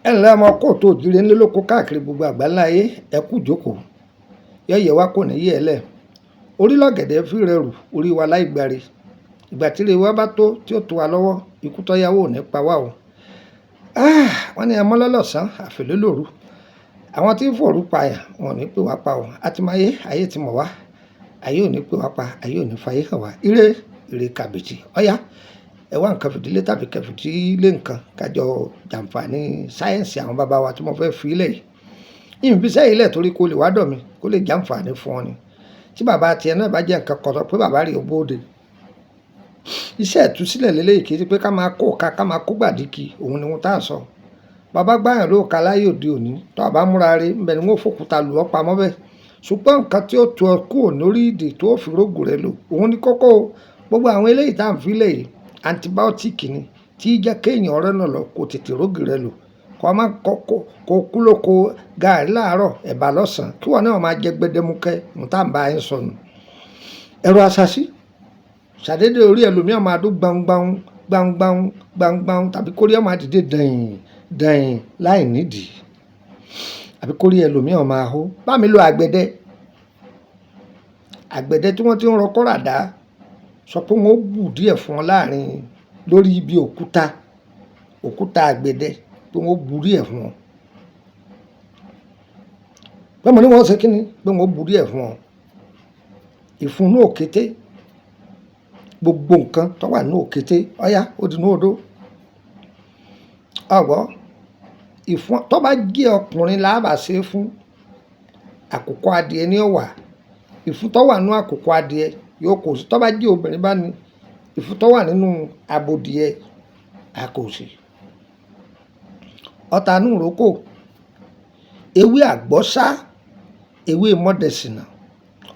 ẹ ǹlẹ́ ọmọ kóòtù òjíire ńlẹ́ lóko káàkiri gbogbo àgbáláyé ẹ kú jókòó yọ̀yẹ̀ wa kò ní yẹ̀ ẹ́ lẹ̀ orí lọ́gẹ̀dẹ̀ fi rẹrù orí wa láì gbáre ìgbà tí ire wa bá tó tí ó tó wa lọ́wọ́ ikú tọ́yáwó ò ní pa wá o. Wọ́n ní ẹmọ́ lọ́lọ́sàn àfẹ́lẹ́ lòru àwọn tí ń fòrú payà wọn ò ní pè wá pa o àti máa yé ayé ti mọ̀ wá ayé ò ní pè wá pa ayé ò ní fayé hàn wá ire kàbìtì ọ̀yá ẹ wá nǹkan fìdílé tàbí kẹfìdílé nǹkan kájọ jàǹfààní sáyẹ́ǹsì àwọn bàbá wa tí mo fẹ́ fi ilẹ̀ yìí ìbísẹ́ ilẹ̀ torí kó lè wá dọ̀ mí kó lè jàǹfààní fún ọ ni tí bàbá tiẹ̀ náà bá jẹ́ nǹkan kọ̀tọ̀ pé bàbá rẹ̀ ó bóde iṣẹ́ ìtúsílẹ̀ lélẹ́yìí kì í ṣe pé ká máa kó ká máa kó gbàdíkì òun ni wọ́n tá à sọ bàbá gbáyàn ló ka láyé òde òní tó àbá múra rí ńbẹ ni wọ́n fòkúta lù ọ́ pamọ́ bẹ́ẹ̀ ṣùgbọ́n nǹkan tí ó tu ọ kúrò lórí ìdè tó fi rógù rẹ lò òun ni kókó gbogbo àwọn eléyìí tá à ń fi lẹ̀ yìí antibiotic ni tí í jẹ́ kéèyàn ọ̀rẹ́ náà lọ kó tètè rógì rẹ lò kó kú lóko gààrí láàárọ̀ ẹ̀bà lọ́sàn-án kí wọ́n náà máa jẹ gbẹdẹmukẹ́ mú tá à ń bá yín sọnù ẹ̀rọ àṣàṣì ṣàdédé orí ẹlòmíràn máa dún gbangban tàbí kórí ẹ̀ máa dìde dẹ̀yìn láì nídìí àbí kórí ẹlòmíràn máa hó bá mi lo àgbẹ̀dẹ tí wọ́n ti ń rọ kọ́ràdá sọ pé wọ́n bù díẹ̀ fún ọ láàrin lórí ibi òkúta àgbẹ̀dẹ pé wọ́n bù díẹ̀ fún ọ bẹ́ẹ̀ mo ní wọ́n ṣe kí ni pé wọ́n bù díẹ̀ fún ọ ìfun òkété gbogbo nǹkan tó wà ní òkété ọ̀yá ó di ní odó ọ̀gbọ́ ìfun tó bá jẹ́ ọkùnrin láàbà ṣe fún àkùkọ adìẹ ní ọ̀wà ìfun tó wà ní àkùkọ adìẹ yóò kò sí tó bá jẹ́ obìnrin bá ní ìfun tó wà nínú abodìẹ a kò sí ọ̀tá nù rókò ewé àgbọ́sá ewé mọ́dẹ̀sìnà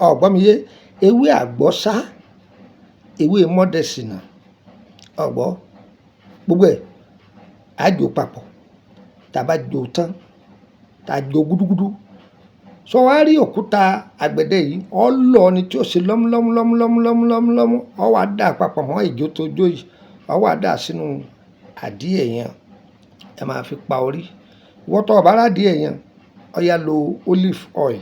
ọ̀gbọ́n mi yé ewé àgbọ́sá ewé mọ́dẹ̀sìnà ọ̀gbọ́ gbogbo ẹ̀ á jò papọ̀ tàbá jò tán tá a jò gúdúgúdú sọ wá rí òkúta àgbẹ̀dẹ yìí ọ lọ ni tí ó ṣe lọ́múlọ́mú ọ wá dà papọ̀ mọ́ ìjó tó jó yìí ọ wá dà sínú àdíẹ̀ yẹn ẹ máa fi pa orí wọ́tọ̀ ọ̀bára àdíẹ̀ yẹn ọ yá lo olive oil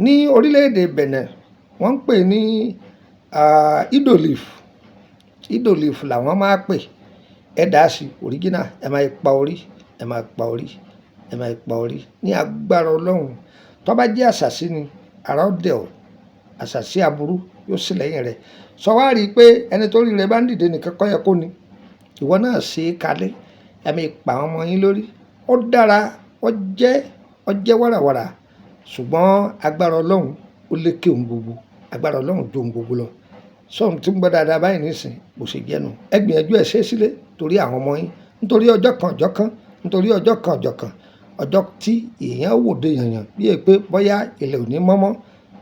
ní orílẹ̀-èdè Benin wọ́n ń pè ní idolif làwọn máa pè ẹ dà sí original ẹ máa pa orí ní agbára Ọlọ́run tó bá jẹ́ àṣàṣì ni ara ọ̀dẹ̀ ọ̀ àṣàṣì aburú yóò sì lẹ́yìn rẹ̀ sọ wá rí i pé ẹni tó rí rẹ bá ń dìde nìkan kọ́ yẹ kó ni ìwọ náà ṣe é kalẹ̀ ẹ máa pa àwọn ọmọ yín lórí ó dára ó jẹ́ wàràwàrà ṣùgbọ́n agbára Ọlọ́run ó lékè ohun gbogbo agbára Ọlọ́run jó ohun gbogbo lọ sọ́run tí ń gbọ́ dáadáa báyìí nísìn bó ṣe jẹ́nu ẹ gbìyànjú ẹ ṣe é sílé torí àwọn ọmọ yín nítorí ọjọ́ kan ọjọ́ tí èèyàn wò dé yànyàn bí è pé bóyá ilẹ̀ ò ní mọ́mọ́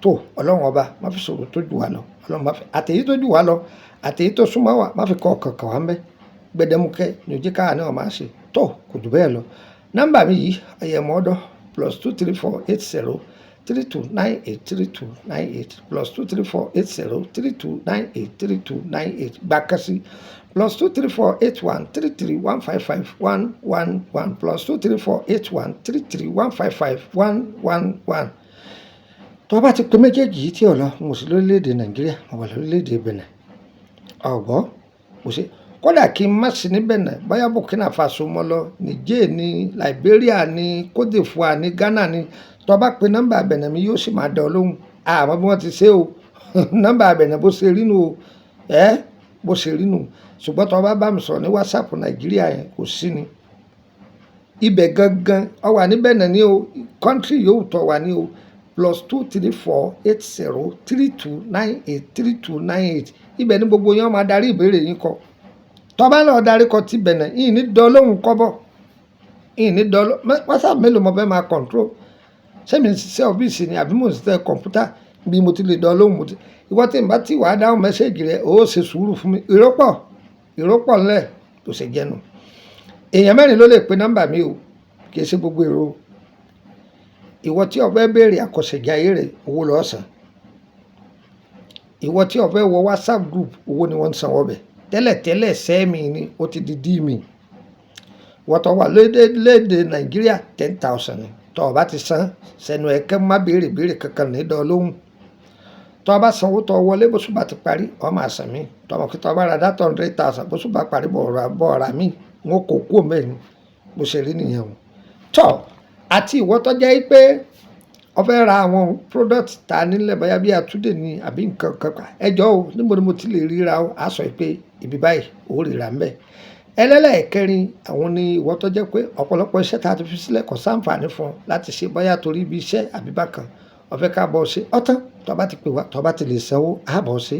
tó Ọlọ́run ọba má fi sọ̀rọ̀ tó jù wá lọ Ọlọ́run má fi àtẹ̀yí tó jù wá lọ àtẹ̀yí tó súnmọ́ wà má fi kọ́ ọ̀kan kàn wá ń bẹ́ gbẹdẹmukẹ́ ní ojú káà náà máa ṣe tó kò jù bẹ́ẹ̀ lọ nọ́mbà mi yìí ọ̀yẹ̀mọ́ ọ̀dọ́ +23480 3298 +23480 3298 gbàkásí +23481 33155 +23481 33155 tó bá ti pé méjèèjì yìí tí ò lọ mo sì lórílẹ̀‐èdè Nàìjíríà mo wà lórílẹ̀‐èdè Benin ọ̀gbọ́ mo ṣe kódà kí n má sí ní Benin bóyá Burkina Faso mọ́ lọ Niger ní Liberia ní Côte d'Ivoire ní Ghana ní tó bá pe nọ́mbà Benin mi yóò sì máa dán ọ lóhùn àmọ́ bí wọ́n ti ṣe o nọ́mbà Benin bó ṣe rí nù o bó ṣe rí nù ṣùgbọ́n tó bá bá mi sọ̀rọ̀ ní WhatsApp Nàìjíríà yẹn kò sí ni ibẹ̀ gangan ọ wà ní Benin ní o kọ́ńtírì yóò tọ́ wà ní o +23480 3298 ibẹ̀ ní gbogbo yẹn máa darí ìbéèrè yín kọ tó bá lọ darí kọ ti Benin yìí ní dán lóhùn kọ́bọ̀ yìí ní dán WhatsApp mélòó mo fẹ́ máa control sẹ́mi ṣiṣẹ́ ọ́fíìsì ni àbí mò ń ṣiṣẹ́ kọ̀ǹpútà bí mo ti lè dán lóhùn ìwọ tí n bá ti wàá dáhùn mẹ́sẹ̀gì rẹ ó ṣe sùúrù fún mi ìrọ́pọ̀ ńlẹ̀ tó ṣe jẹ́nu èèyàn mẹ́rin ló lè pe nọ́mbà mi o kì í ṣe gbogbo èrò ìwọ tí o fẹ́ béèrè àkọsẹ̀jáyé rẹ owó lọ́ọ́ san ìwọ tí o fẹ́ wọ WhatsApp group owó ni wọ́n ń san wọ́bẹ̀ tẹ́lẹ̀tẹ́lẹ̀ sẹ́ẹ̀mì ni ó ti di dí mi wọ́n tó wà léde Nàìjíríà 10,000 ni tó o bá ti san sẹ́nu ẹ̀kẹ́ má béèrè kankan ní dán lóhùn tó o bá sanwó tó wọlé bóṣù bá ti parí ọ máa san mí tó o mọ̀ kí tó o bá ra dátà 100,000 bóṣù bá parí bọ̀ ọ̀rà mí wọn kò kú mẹ́rin bó ṣe rí nìyẹn o tọ́ àti ìwọ tó jẹ́ pé o fẹ́ ra àwọn product ta nílẹ̀ bóyá bí àtúndè ni àbí nǹkan kankan ẹjọ́ o níbo ni mo ti lè ríra o á sọ pé ibi báyìí ó ríra ń bẹ̀. ẹlẹ́lẹ́ẹ̀kẹrin àwọn ni ìwọ tó jẹ́ pé ọ̀pọ̀lọpọ̀ iṣẹ́ tá a ti fi sílẹ̀ kò sáǹfààní fún ọ láti ṣe bóyá torí ibi iṣẹ́ àbí bákan o fẹ́ ká bọ́ ṣe ọ̀tán tó bá ti pè wá tó bá ti lè sanwó àbọ̀ ṣe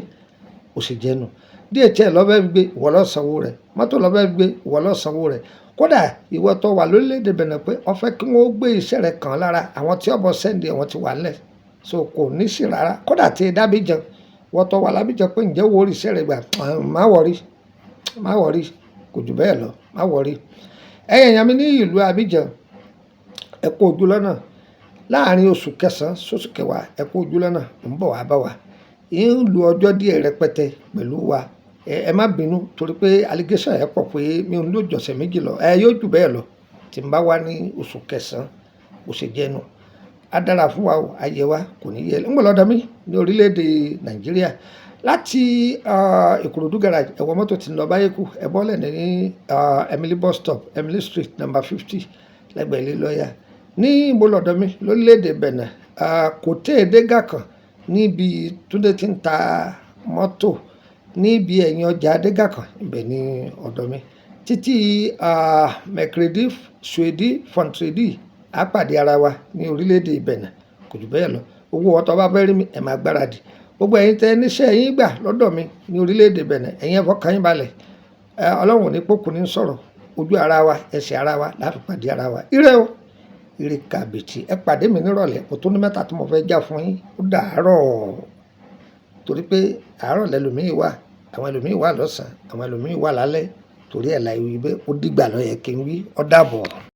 ó sì jẹ́nu DHL lọ́fẹ́ gbé ìwọ ló sanwó rẹ̀ mọ́tò lọ́fẹ́ gbé ìwọ ló sanwó rẹ̀ kódà ìwọ tó wà lórílẹ̀‐èdè Benin pé o fẹ́ kí wọ́n gbé iṣẹ́ rẹ̀ kàn lára àwọn tí ọ̀bọ̀ sẹ́ndì àwọn ti wà nílẹ̀ so kò ní sí rárá kódà tí dábìjan ìwọ tó wà lábìjan pé ǹjẹ́ wo iṣẹ́ rẹ̀ gbà má wọrí kò jù bẹ́ẹ̀ lọ má wọrí. ẹ̀yin èèyàn mi ní ìlú Abidjan ẹ kú ojú lọ́nà láàrin oṣù kẹsàn-án sóṣù kẹwàá ẹ kú ojú lọ́nà ń bọ̀ wá bá wa ń lu ọjọ́ díẹ̀ rẹpẹtẹ pẹ̀lú wa ẹ má bínú torí pé allegation ẹ pọ̀ pé mi ò ń lò jọ̀sẹ̀ méjì lọ yóò jù bẹ́ẹ̀ lọ tí n bá wá ní oṣù kẹsàn-án kò sì jẹnu á dára fún wa o ayé wa kò ní yẹ ń bọ̀ lọ́dọ̀ mi ní orílẹ̀-èdè Nàìjíríà láti Ìkòròdú garage ẹ̀wọ̀n mọ́tò tí ń lọ Báyékù ẹ bọ́lẹ̀ ní Emily bus stop Emily street number 50 lẹ́gbẹ̀ẹ́ ilé lọ́ọ̀yà ní ìbò lọ́dọ̀ mi lórílẹ̀-èdè Benin kò tẹ́ ẹ̀ẹ́dẹ́gà kan níbi Túndé tí ń ta mọ́tò níbi ẹ̀yìn ọjà Adégàkàn ibẹ̀ ní ọ̀dọ̀ mi títí Mercredi Suedi Fontredi àpàdé ara wa ní orílẹ̀-èdè Benin kò jù bẹ́ẹ̀ lọ owó ọ̀tọ̀ bá fẹ́ rí mi ẹ̀ máa gbáradì gbogbo ẹ̀yin tẹ́ níṣẹ́ yín gbà lọ́dọ̀ mi ní orílẹ̀-èdè Benin ẹ̀yin ẹ̀fọ́ kan yín balẹ̀ Ọlọ́run ní pòkù ní sọ̀rọ̀ ojú ara wa ẹsẹ̀ ara wa láti pàdé ara wa ire o ire kàbìtì ẹ pàdé mi nírọ̀lẹ́ kò tó ní mẹ́ta tí mo fẹ́ já fún yín ó dàárọ̀ torí pé àárọ̀ lẹ́lòmíì wà àwọn ẹlòmíì wà lọ́sàn-án àwọn ẹlòmíì wà lálẹ́ torí ẹ̀ láì wí bẹ́ẹ̀ ó dìgbà ló yẹ kí n wí ó dàbọ̀.